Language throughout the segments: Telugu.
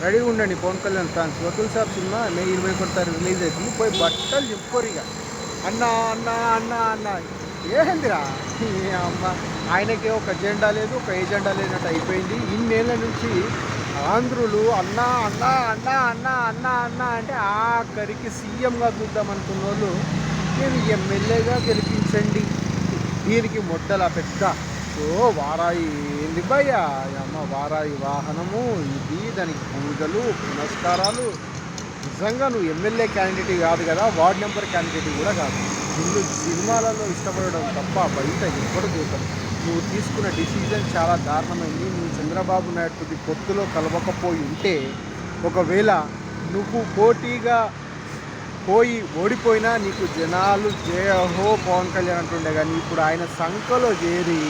రెడీగా ఉండండి పవన్ కళ్యాణ్ ఫ్యాన్స్. వకీల్ సాబ్ సినిమా మే 21 రిలీజ్ అవుతుంది. పోయి బట్టలు చెప్పుకోరు ఇక. అన్న అన్న అన్న అన్న ఏందిరా ఈ అమ్మ. ఆయనకే ఒక ఎజెండా లేదు, ఒక ఏజెండా లేనట్టు అయిపోయింది. ఇన్నేళ్ళ నుంచి ఆంధ్రులు అన్న అన్న అన్న అన్న అన్న అన్న అంటే ఆఖరికి సీఎంగా చూద్దాం అనుకున్న వాళ్ళు నేను ఎమ్మెల్యేగా గెలిపించండి, దీనికి మొట్టల పెద్ద ఓ వారాయి ఏంది భయ్య అమ్మ, వారాయి వాహనము ఇది, దానికి పూజలు పునస్కారాలు. నిజంగా నువ్వు ఎమ్మెల్యే క్యాండిడేట్ కాదు కదా, వార్డ్ నెంబర్ క్యాండిడేట్ కూడా కాదు. నిన్ను సినిమాలలో ఇష్టపడడం తప్ప బయట ఎప్పుడు చూద్దాం. నువ్వు తీసుకున్న డిసిజన్ చాలా దారుణమైంది. నువ్వు చంద్రబాబు నాయుడు పొత్తులో కలవకపోయి ఉంటే, ఒకవేళ నువ్వు పోటీగా పోయి ఓడిపోయినా నీకు జనాలు జయహో పవన్ కళ్యాణ్ అంటుండే. కానీ ఇప్పుడు ఆయన సంఖలో చేరి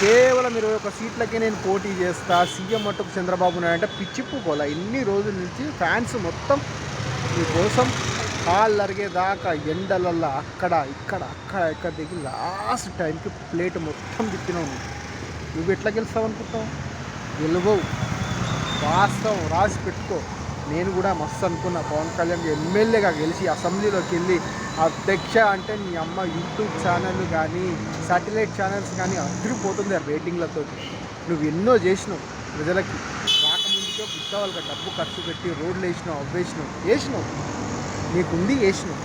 కేవలం 21 సీట్లకే నేను పోటీ చేస్తా, సీఎం మట్టుకు చంద్రబాబు నాయుడు అంటే పిచ్చిప్పుకోలే. ఇన్ని రోజుల నుంచి ఫ్యాన్స్ మొత్తం మీకోసం కాళ్ళు అరిగేదాకా ఎండలల్లో అక్కడ ఇక్కడ దిగి లాస్ట్ టైంకి ప్లేట్ మొత్తం తిప్పినావు. నువ్వు ఎట్లా గెలుస్తావు అనుకుంటావు? గెలవవు. వాస్తవం రాసి పెట్టుకో. నేను కూడా మస్తు అనుకున్నా పవన్ కళ్యాణ్ ఎమ్మెల్యేగా గెలిచి అసెంబ్లీలోకి వెళ్ళి అధ్యక్ష అంటే నీ అమ్మ యూట్యూబ్ ఛానల్ కానీ శాటిలైట్ ఛానల్స్ కానీ అదిరిపోతుంది ఆ రేటింగ్లతో. నువ్వు ఎన్నో చేసినావు ప్రజలకి. రాకముందుకే వాళ్ళకి డబ్బు ఖర్చు పెట్టి రోడ్లు వేసినావు నీకుంది వేసినావు,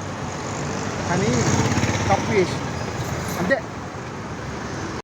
కానీ తప్పు వేసినావు అంతే.